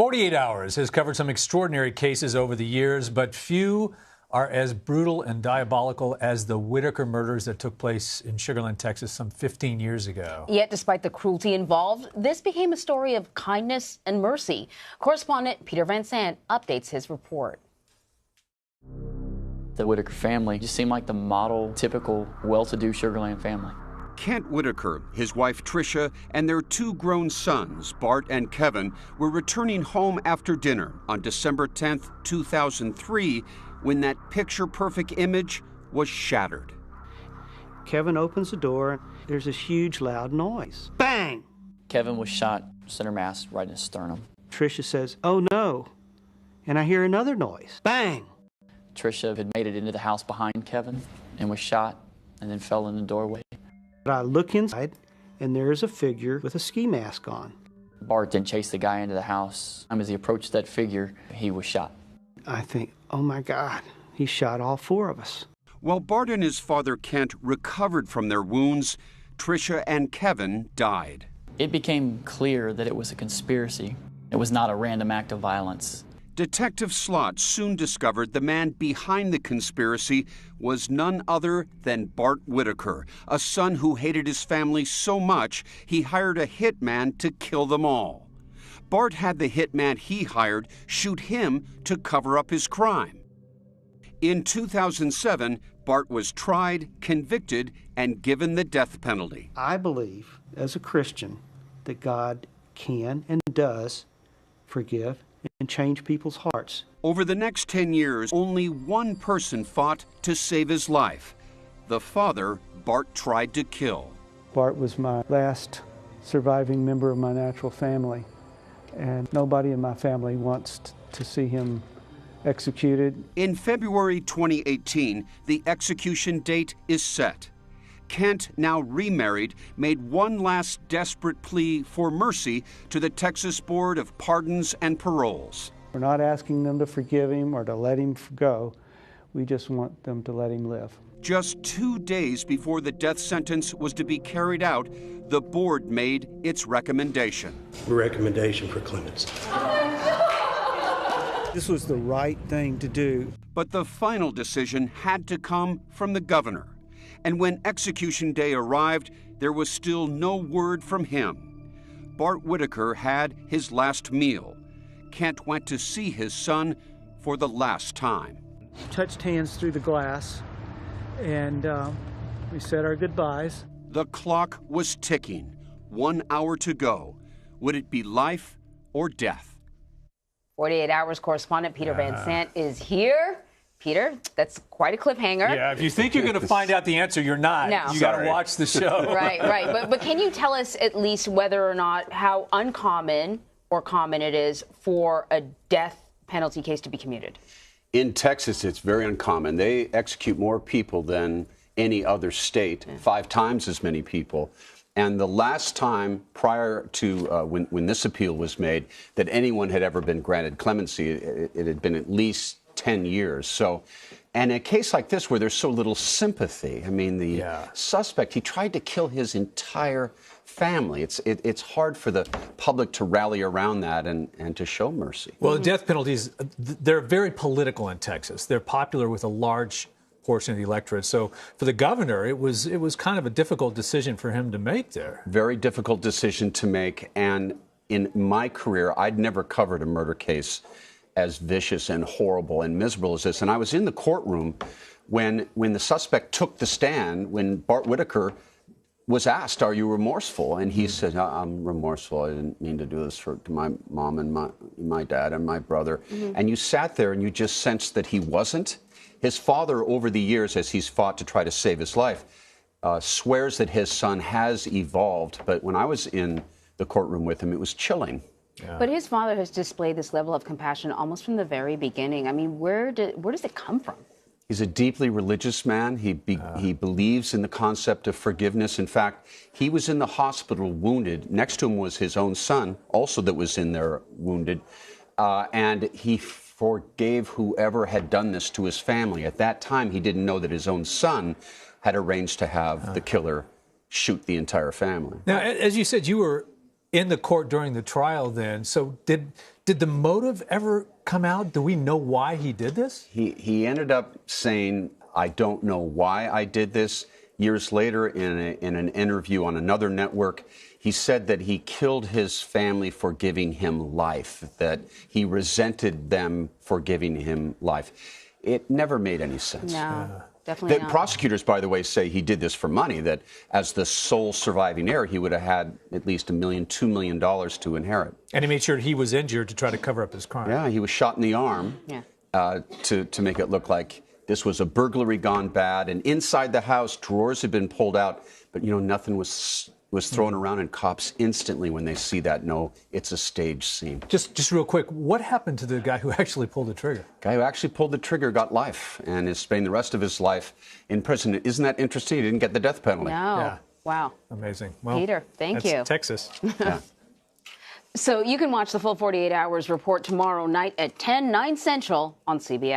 48 Hours has covered some extraordinary cases over the years, but few are as brutal and diabolical as the Whitaker murders that took place in Sugar Land, Texas some 15 years ago. Yet, despite the cruelty involved, this became a story of kindness and mercy. Correspondent Peter Van Sant updates his report. The Whitaker family just seemed like the model, typical, well-to-do Sugar Land family. Kent Whitaker, his wife Tricia, and their two grown sons, Bart and Kevin, were returning home after dinner on December 10th, 2003, when that picture-perfect image was shattered. Kevin opens the door. There's this huge, loud noise. Bang! Kevin was shot center mass right in his sternum. Tricia says, "Oh no," and I hear another noise. Bang! Tricia had made it into the house behind Kevin and was shot and then fell in the doorway. I look inside, and there's a figure with a ski mask on. Bart then chased the guy into the house. As he approached that figure, he was shot. I think, oh my God, he shot all four of us. While Bart and his father Kent recovered from their wounds, Tricia and Kevin died. It became clear that it was a conspiracy. It was not a random act of violence. Detective Slott soon discovered the man behind the conspiracy was none other than Bart Whitaker, a son who hated his family so much he hired a hitman to kill them all. Bart had the hitman he hired shoot him to cover up his crime. In 2007, Bart was tried, convicted, and given the death penalty. I believe, as a Christian, that God can and does forgive and change people's hearts. Over the next 10 years, only one person fought to save his life. The father Bart tried to kill. Bart was my last surviving member of my natural family, and nobody in my family wants to see him executed. In February 2018, the execution date is set. Kent, now remarried, made one last desperate plea for mercy to the Texas Board of Pardons and Paroles. We're not asking them to forgive him or to let him go. We just want them to let him live. Just 2 days before the death sentence was to be carried out, the board made its recommendation. Recommendation for clemency. This was the right thing to do. But the final decision had to come from the governor. And when execution day arrived, there was still no word from him. Bart Whitaker had his last meal. Kent went to see his son for the last time. Touched hands through the glass, and we said our goodbyes. The clock was ticking. 1 hour to go. Would it be life or death? 48 Hours correspondent Peter Van Sant is here. Peter, that's quite a cliffhanger. Yeah, if you think you're going to find out the answer, you're not. No. You got to watch the show. Right. But can you tell us at least whether or not how uncommon or common it is for a death penalty case to be commuted? In Texas, it's very uncommon. They execute more people than any other state, 5 times as many people. And the last time prior to when this appeal was made that anyone had ever been granted clemency, it had been at least 10 years. So, and in a case like this where there's so little sympathy, I mean, the suspect, he tried to kill his entire family. It's hard for the public to rally around that and to show mercy. Well, the death penalties, they're very political in Texas. They're popular with a large portion of the electorate. So for the governor, it was kind of a difficult decision for him to make there. Very difficult decision to make. And in my career, I'd never covered a murder case as vicious and horrible and miserable as this. And I was in the courtroom when the suspect took the stand, when Bart Whitaker was asked, "Are you remorseful?" And he said, "I'm remorseful. I didn't mean to do this to my mom and my dad and my brother." And you sat there and you just sensed that he wasn't. His father, over the years, as he's fought to try to save his life, swears that his son has evolved. But when I was in the courtroom with him, it was chilling. Yeah. But his father has displayed this level of compassion almost from the very beginning. I mean, where does it come from? He's a deeply religious man. He believes in the concept of forgiveness. In fact, he was in the hospital wounded. Next to him was his own son, also that was in there wounded. And he forgave whoever had done this to his family. At that time, he didn't know that his own son had arranged to have the killer shoot the entire family. Now, as you said, you were in the court during the trial then. So did the motive ever come out? Do we know why he did this? He ended up saying, I don't know why I did this. Years later, in an interview on another network, he said that he killed his family for giving him life, that he resented them for giving him life. It never made any sense. No, definitely The not. prosecutors, by the way, say he did this for money, that as the sole surviving heir, he would have had at least $1 million, $2 million to inherit. And he made sure he was injured to try to cover up his crime. Yeah, he was shot in the arm to make it look like this was a burglary gone bad. And inside the house, drawers had been pulled out, but, nothing was thrown around, and cops instantly, when they see that, know it's a staged scene. Just real quick, what happened to the guy who actually pulled the trigger? Guy who actually pulled the trigger got life and is spending the rest of his life in prison. Isn't that interesting? He didn't get the death penalty. No. Yeah. Wow. Amazing. Well, Peter, thank you. Texas. Yeah. So you can watch the full 48 Hours report tomorrow night at 10, 9 Central on CBS.